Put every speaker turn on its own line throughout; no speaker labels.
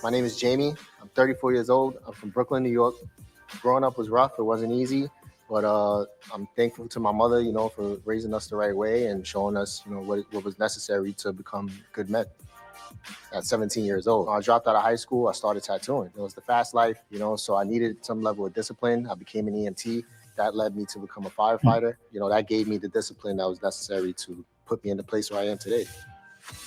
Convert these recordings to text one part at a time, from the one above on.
My name is Jamie. I'm 34 years old. I'm from Brooklyn, New York. Growing up was rough. It wasn't easy, but I'm thankful to my mother, for raising us the right way and showing us, what was necessary to become good men. At 17 years old, I dropped out of high school. I started tattooing. It was the fast life, so I needed some level of discipline. I became an EMT. That led me to become a firefighter. That gave me the discipline that was necessary to put me in the place where I am today.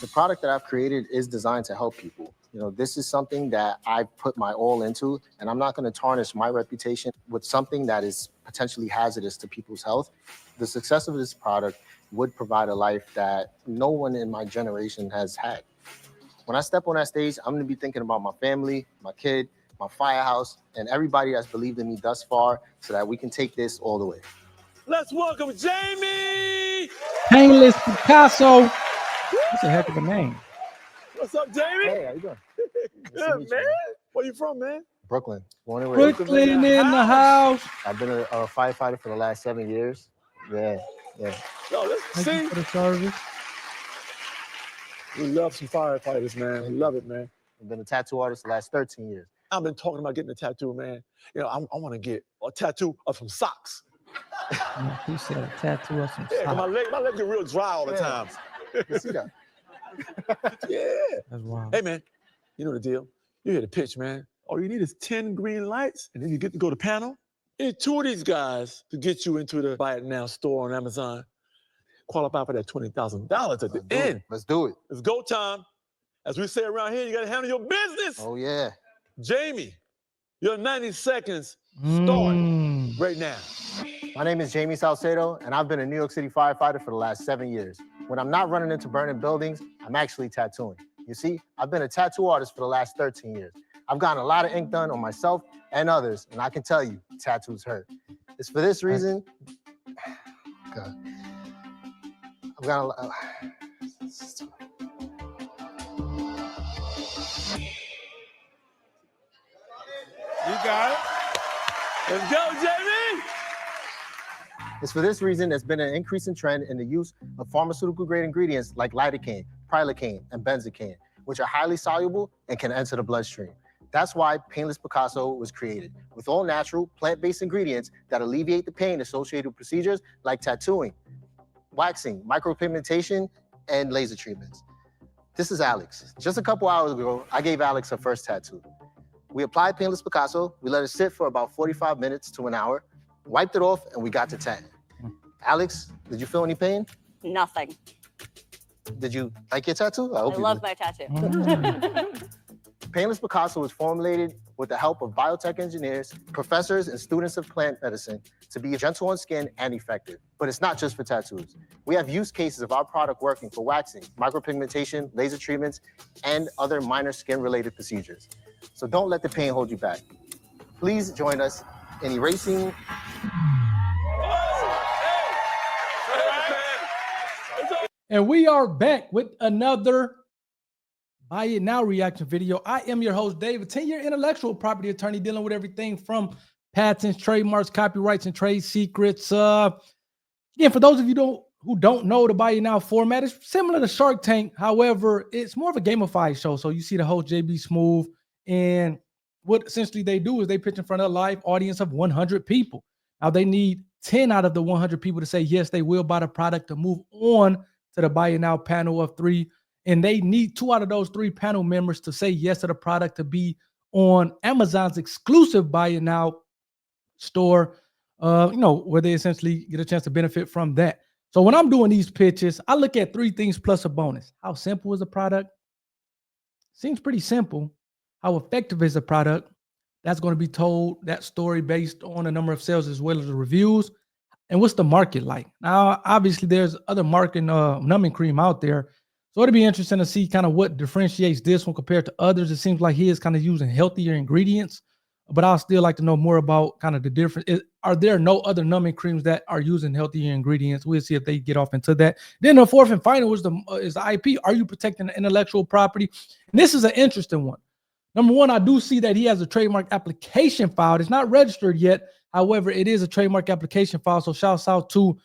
The product that I've created is designed to help people. This is something that I put my all into, and I'm not going to tarnish my reputation with something that is potentially hazardous to people's health. The success of this product would provide a life that no one in my generation has had. When I step on that stage, I'm going to be thinking about my family, my kid, my firehouse, and everybody that's believed in me thus far so that we can take this all the way.
Let's welcome Jamie!
Painless Picasso. That's a heck of a name.
What's up, Jamie?
Hey, how you doing?
Good, man. Where you from, man?
Brooklyn. Born and raised.
Brooklyn in the house.
I've been a firefighter for the last 7 years. Yeah.
Yo, let's
Thank
see.
you for the service.
We love some firefighters, man. We love it, man.
I've been a tattoo artist the last 13 years.
I've been talking about getting a tattoo, man. I want to get a tattoo of some socks.
Yeah, he said a tattoo of some
Yeah, 'cause
socks.
my legs get real dry all the time.
You see that?
Yeah.
That's wild.
Hey, man, you know the deal. You hear the pitch, man. All you need is 10 green lights, and then you get to go to panel. You need 2 of these guys to get you into the Buy It Now store on Amazon. Qualify for that $20,000 at the end.
Let's do it.
It's go time. As we say around here, you got to handle your business.
Oh, yeah.
Jamie, your 90 seconds start right now.
My name is Jamie Salcedo, and I've been a New York City firefighter for the last 7 years. When I'm not running into burning buildings, I'm actually tattooing. You see, I've been a tattoo artist for the last 13 years. I've gotten a lot of ink done on myself and others, and I can tell you, tattoos hurt. It's for this reason. God. I've got a lot.
You got it. Let's go, Jamie.
It's for this reason there's been an increasing trend in the use of pharmaceutical-grade ingredients like lidocaine, prilocaine, and benzocaine, which are highly soluble and can enter the bloodstream. That's why Painless Picasso was created, with all natural, plant-based ingredients that alleviate the pain associated with procedures like tattooing, waxing, micropigmentation, and laser treatments. This is Alex. Just a couple hours ago, I gave Alex her first tattoo. We applied Painless Picasso, we let it sit for about 45 minutes to an hour, wiped it off, and we got to tat. Alex, did you feel any pain?
Nothing.
Did you like your tattoo?
I
hope you
love
did.
my tattoo.
Painless Picasso was formulated with the help of biotech engineers, professors, and students of plant medicine to be gentle on skin and effective. But it's not just for tattoos. We have use cases of our product working for waxing, micropigmentation, laser treatments, and other minor skin-related procedures. So don't let the pain hold you back. Please join us in erasing.
And we are back with another Buy It Now reaction video. I am your host, Dave, a 10-year intellectual property attorney dealing with everything from patents, trademarks, copyrights, and trade secrets. Again, for those of you who don't know the Buy It Now format, it's similar to Shark Tank. However, it's more of a gamified show. So you see the host, JB Smooth, and what essentially they do is they pitch in front of a live audience of 100 people. Now, they need 10 out of the 100 people to say, yes, they will buy the product to move on to the Buy It Now panel of 3. And they need 2 out of those 3 panel members to say yes to the product to be on Amazon's exclusive Buy It Now store, where they essentially get a chance to benefit from that. So when I'm doing these pitches, I look at 3 things plus a bonus. How simple is the product? Seems pretty simple. How effective is the product? That's going to be told, that story based on the number of sales as well as the reviews. And what's the market like? Now, obviously, there's other marketing numbing cream out there. So it'll be interesting to see kind of what differentiates this one compared to others. It seems like he is kind of using healthier ingredients, but I'll still like to know more about kind of the difference. Are there no other numbing creams that are using healthier ingredients? We'll see if they get off into that. Then the fourth and final is the IP. Are you protecting the intellectual property? And this is an interesting one. Number one, I do see that he has a trademark application filed. It's not registered yet. However, it is a trademark application file. So shouts out to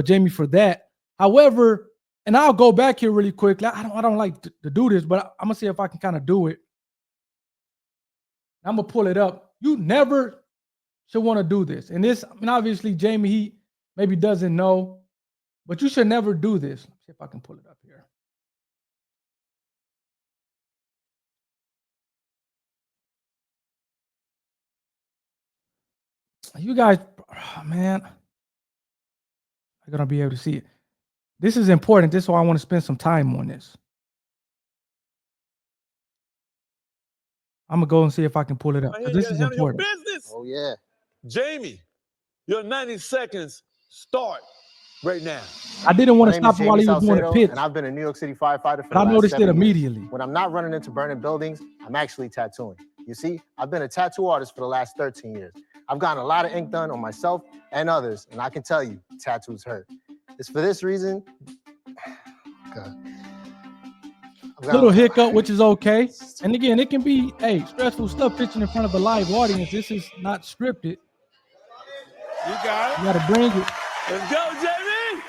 Jamie for that. However, And I'll go back here really quickly. I don't like to do this, but I'm gonna see if I can kind of do it. I'm gonna pull it up. You never should want to do this. And this, I mean, obviously, Jamie, he maybe doesn't know, but you should never do this. Let's see if I can pull it up here. You guys, oh, man, I'm gonna be able to see it. This is important. This is why I want to spend some time on this. I'm gonna go and see if I can pull it up. This is important.
Oh yeah,
Jamie, your 90 seconds start right now.
I didn't want to
My name
stop
is
while he
Jamie
was doing the
Salcedo,
pitch.
and I've been a New York City firefighter for
But I
the last
noticed it
7 years.
immediately.
When I'm not running into burning buildings, I'm actually tattooing. You see, I've been a tattoo artist for the last 13 years. I've gotten a lot of ink done on myself and others, and I can tell you, tattoos hurt. It's for this reason. God.
Little hiccup, which is okay. And again, it can be, hey, stressful stuff pitching in front of a live audience. This is not scripted.
You got it.
You got to bring it.
Let's go, Jamie.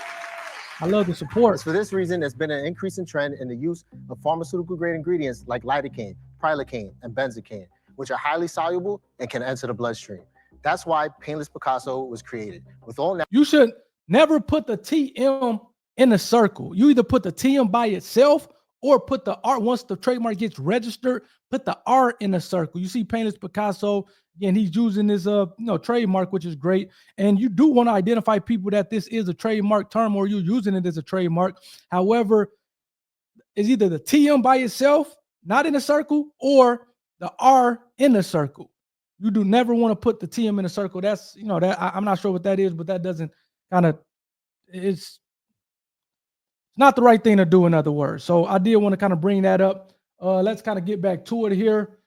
I love the support.
It's for this reason there's been an increasing trend in the use of pharmaceutical-grade ingredients like lidocaine, prilocaine, and benzocaine, which are highly soluble and can enter the bloodstream. That's why Painless Picasso was created. With all
You should never put the TM in a circle. You either put the TM by itself or put the R. Once the trademark gets registered, put the R in a circle. You see Painless Picasso, again, he's using his trademark, which is great. And you do want to identify people that this is a trademark term or you're using it as a trademark. However, it's either the TM by itself, not in a circle, or the R in a circle. You do never want to put the TM in a circle. That's, I'm not sure what that is, but that doesn't it's not the right thing to do, in other words. So I did want to kind of bring that up. Let's kind of get back to it here.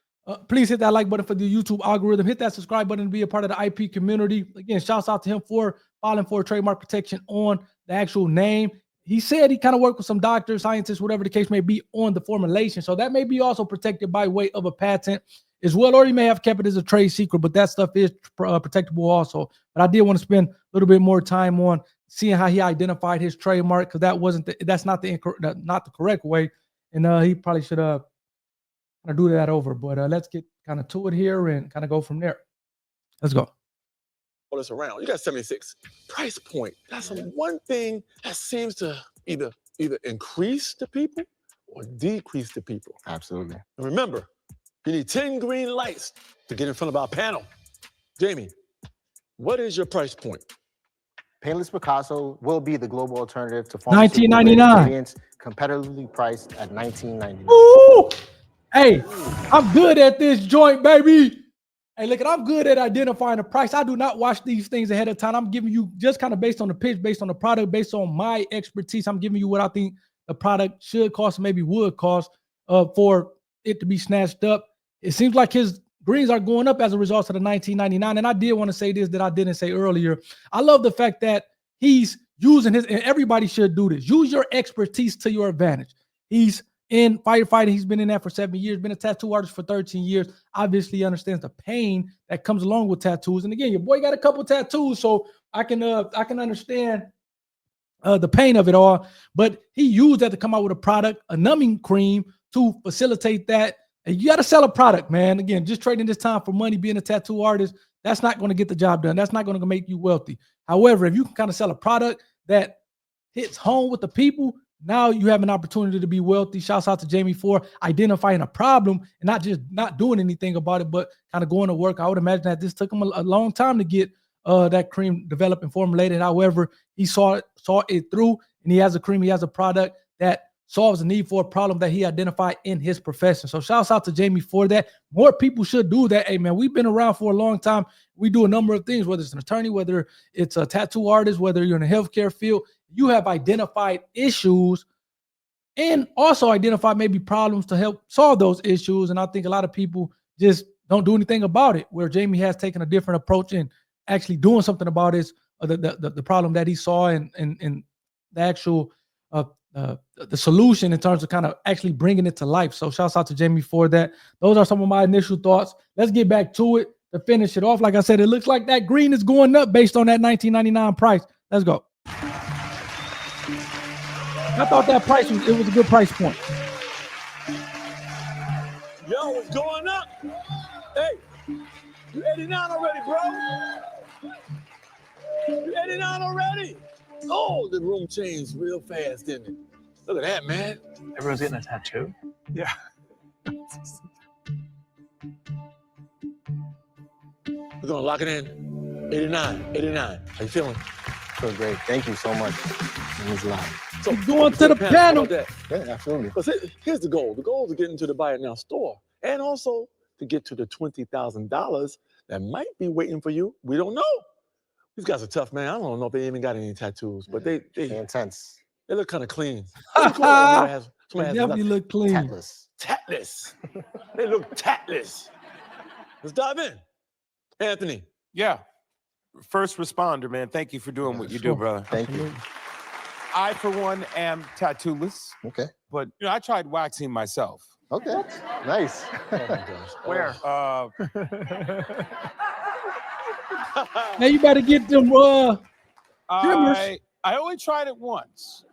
Please hit that like button for the YouTube algorithm. Hit that subscribe button to be a part of the IP community. Again, shouts out to him for filing for trademark protection on the actual name. He said he kind of worked with some doctors, scientists, whatever the case may be, on the formulation. So that may be also protected by way of a patent as well, or he may have kept it as a trade secret, but that stuff is protectable also. But I did want to spend a little bit more time on seeing how he identified his trademark, because that's not the correct way, and he probably should kind of do that over. But let's get kind of to it here and kind of go from there. Let's go.
All this around. You got 76. Price point. That's one thing that seems to either increase the people or decrease the people.
Absolutely.
And remember, you need 10 green lights to get in front of our panel. Jamie, what is your price point?
Painless Picasso will be the global alternative to
$19.99
ingredients, competitively priced at $19.99.
Ooh! Hey, I'm good at this joint, baby. Hey, look, I'm good at identifying the price. I do not watch these things ahead of time. I'm giving you just kind of based on the pitch, based on the product, based on my expertise. I'm giving you what I think the product should cost, maybe would cost for it to be snatched up. It seems like his greens are going up as a result of the $19.99. And I did want to say this that I didn't say earlier. I love the fact that he's using his, and everybody should do this. Use your expertise to your advantage. He's in firefighting. He's been in that for 7 years, been a tattoo artist for 13 years. Obviously understands the pain that comes along with tattoos. And again, your boy got a couple tattoos, so I can understand the pain of it all. But he used that to come out with a product, a numbing cream, to facilitate that. And you got to sell a product, man. Again, just trading this time for money, being a tattoo artist, that's not going to get the job done. That's not going to make you wealthy. However, if you can kind of sell a product that hits home with the people, now you have an opportunity to be wealthy. Shouts out to Jamie for identifying a problem and not just not doing anything about it, but kind of going to work. I would imagine that this took him a long time to get that cream developed and formulated. However, he saw it through, and he has a cream, he has a product that solves the need for a problem that he identified in his profession. So shouts out to Jamie for that. More people should do that. Hey, man, we've been around for a long time. We do a number of things, whether it's an attorney, whether it's a tattoo artist, whether you're in the healthcare field. You have identified issues and also identified maybe problems to help solve those issues. And I think a lot of people just don't do anything about it, where Jamie has taken a different approach and actually doing something about it, the problem that he saw and the actual the solution in terms of kind of actually bringing it to life. So shouts out to Jamie for that. Those are some of my initial thoughts. Let's get back to it to finish it off. Like I said, it looks like that green is going up based on that $19.99 price. Let's go. I thought that price was a good price point.
Yo, it's going up. Hey, you 89 already, bro. You 89 already. Oh, the room changed real fast, didn't it? Look at that, man.
Everyone's getting a tattoo?
Yeah. We're gonna lock it in. 89, 89. How you feeling?
Feel great. Thank you so much. It means a lot.
So
Going to the panel.
Yeah, absolutely.
Because here's the goal. The goal is to get into the Buy It Now store and also to get to the $20,000 that might be waiting for you. We don't know. These guys are tough, man. I don't know if they even got any tattoos, but they
intense.
They look kind of clean. Somebody has
definitely look clean.
Tatless.
Tatless. They look tatless. Let's dive in. Anthony.
Yeah. First responder, man. Thank you for doing what you do, brother.
Thank you.
I, for one, am tattooless.
Okay.
But I tried waxing myself.
Okay. Nice.
Oh my gosh.
Where?
Now you better get them trimmers.
I only tried it once.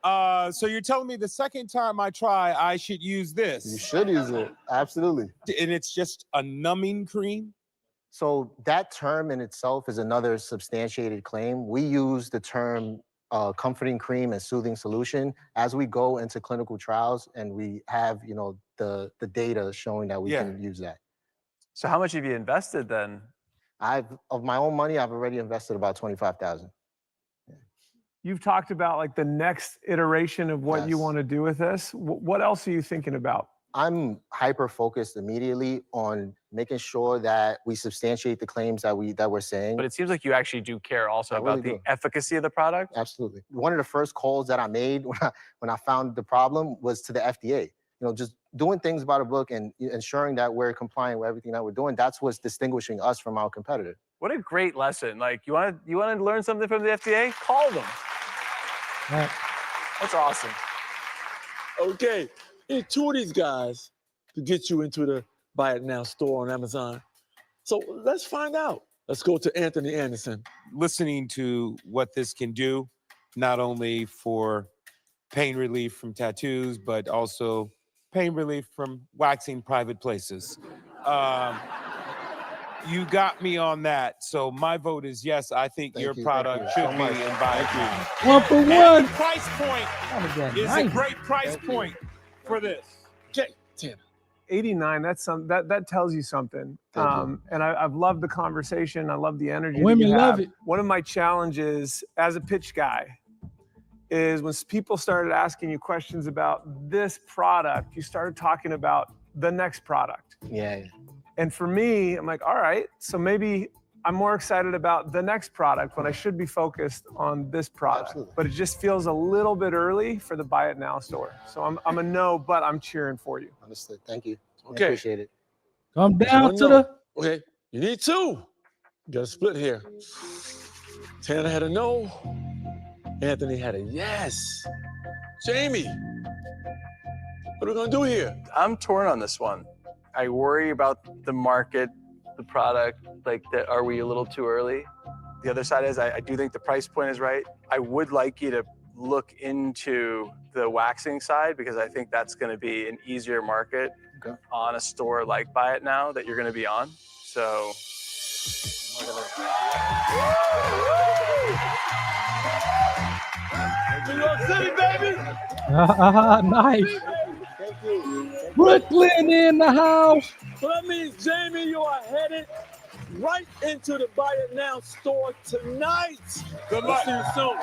So you're telling me the second time I try, I should use this?
You should use it. Absolutely.
And it's just a numbing cream?
So that term in itself is another substantiated claim. We use the term comforting cream and soothing solution as we go into clinical trials, and we have, the data showing that we can use that.
So how much have you invested then?
Of my own money, I've already invested about $25,000.
You've talked about like the next iteration of what you want to do with this. What else are you thinking about?
I'm hyper-focused immediately on making sure that we substantiate the claims that we're saying.
But it seems like you actually do care also about the efficacy of the product.
Absolutely. One of the first calls that I made when I found the problem was to the FDA. Just doing things by the book and ensuring that we're compliant with everything that we're doing. That's what's distinguishing us from our competitor.
What a great lesson. Like, you want to learn something from the FDA? Call them.
Right.
That's awesome.
Okay. It's two of these guys to get you into the Buy It Now store on Amazon. So let's find out. Let's go to Anthony Anderson.
Listening to what this can do, not only for pain relief from tattoos, but also pain relief from waxing private places. You got me on that. So my vote is yes. I think your product should be in Buy It Now.
One for one.
And the price point is a great price point for this.
Okay, 10.
89. That tells you something. And I've loved the conversation. I love the energy.
Women
that you
love
have.
it.
One of my challenges as a pitch guy is when people started asking you questions about this product, you started talking about the next product.
Yeah.
And for me, I'm like, all right, so maybe I'm more excited about the next product when I should be focused on this product.
Absolutely.
But it just feels a little bit early for the Buy It Now store. So I'm a no, but I'm cheering for you.
Understood. Thank you.
Okay.
I appreciate it.
Come down to the.
Okay, you need two. You got a split here. Tanner had a no. Anthony had a yes. Jamie, what are we gonna do here?
I'm torn on this one. I worry about the market, the product, like that. Are we a little too early? The other side is I do think the price point is right. I would like you to look into the waxing side because I think that's going to be an easier market on a store like Buy It Now that you're going to be on. So.
New York City, baby.
Nice. Brooklyn in the house.
So that means, Jamie, you are headed right into the Buy It Now store tonight. Good luck. See you soon.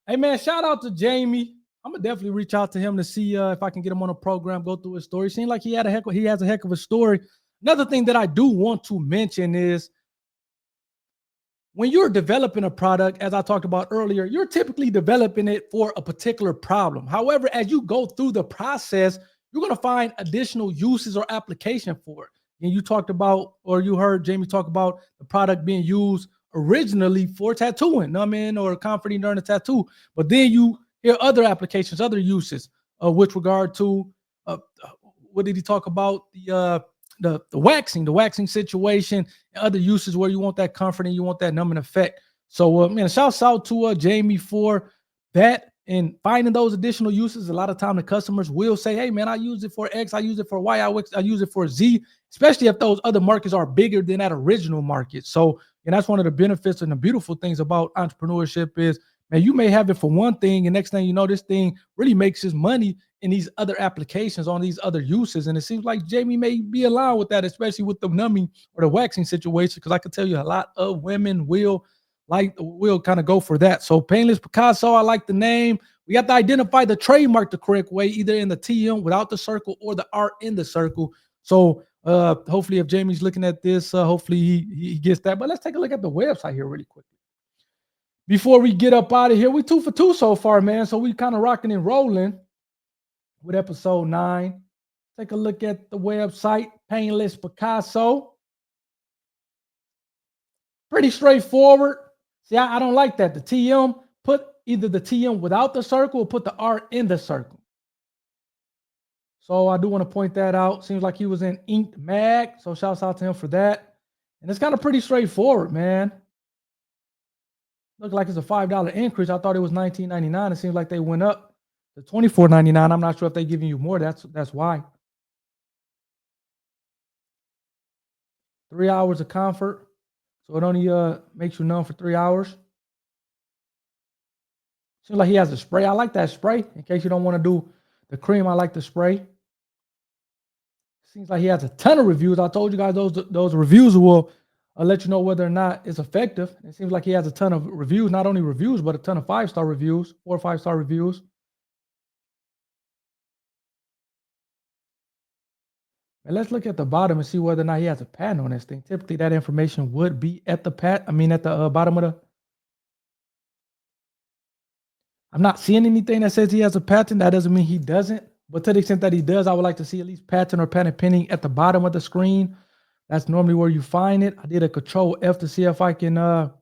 Hey, man, shout out to Jamie. I'm going to definitely reach out to him to see if I can get him on a program, go through his story. Seems like he has a heck of a story. Another thing that I do want to mention is when you're developing a product, as I talked about earlier, you're typically developing it for a particular problem. However, as you go through the process, you're going to find additional uses or application for it. And you talked about, or you heard Jamie talk about the product being used originally for tattooing, or comforting during a tattoo. But then you hear other applications, other uses with regard to, what did he talk about? The waxing situation, and other uses where you want that comforting, you want that numbing effect. So, man, shouts out to Jamie for that and finding those additional uses. A lot of time the customers will say, hey, man, I use it for X, I use it for Y, I use it for Z, especially if those other markets are bigger than that original market. So, and that's one of the benefits and the beautiful things about entrepreneurship is, man, you may have it for one thing, and next thing you know, this thing really makes his money in these other applications on these other uses. And it seems like Jamie may be aligned with that, especially with the numbing or the waxing situation, because I can tell you a lot of women will kind of go for that. So Painless Picasso, I like the name. We have to identify the trademark the correct way, either in the TM without the circle or the R in the circle. So hopefully if Jamie's looking at this, hopefully he gets that. But let's take a look at the website here really quickly. Before we get up out of here, we 2 for 2 so far, man. So we kind of rocking and rolling with episode 9. Take a look at the website, Painless Picasso. Pretty straightforward. See, I don't like that. The TM, put either the TM without the circle or put the R in the circle. So I do want to point that out. Seems like he was in Inked Mag. So shouts out to him for that. And it's kind of pretty straightforward, man. Look like it's a $5 increase. I thought it was $19.99. It seems like they went up to $24.99. I'm not sure if they're giving you more. That's why. 3 hours of comfort. So it only makes you numb for 3 hours. Seems like he has a spray. I like that spray. In case you don't want to do the cream, I like the spray. Seems like he has a ton of reviews. I told you guys those reviews will let you know whether or not it's effective. It seems like he has a ton of reviews, not only reviews, but a ton of 5-star reviews, 4 or 5-star reviews. And let's look at the bottom and see whether or not he has a patent on this thing. Typically, that information would be at the bottom of the. I'm not seeing anything that says he has a patent. That doesn't mean he doesn't. But to the extent that he does, I would like to see at least patent or patent pending at the bottom of the screen. That's normally where you find it. I did a Control F to see if I can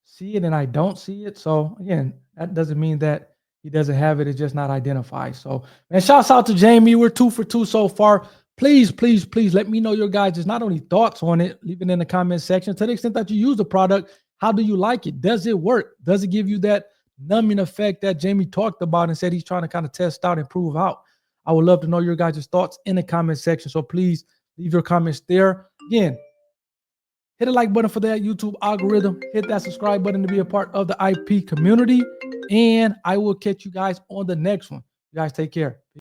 see it, and I don't see it. So again, that doesn't mean that he doesn't have it. It's just not identified. So, man, shouts out to Jamie. We're 2 for 2 so far. Please, please, please let me know your guys' not only thoughts on it, leave it in the comment section. To the extent that you use the product, how do you like it? Does it work? Does it give you that numbing effect that Jamie talked about and said he's trying to kind of test out and prove out? I would love to know your guys' thoughts in the comment section. So please leave your comments there. Again, hit a like button for that YouTube algorithm. Hit that subscribe button to be a part of the IP community. And I will catch you guys on the next one. You guys take care.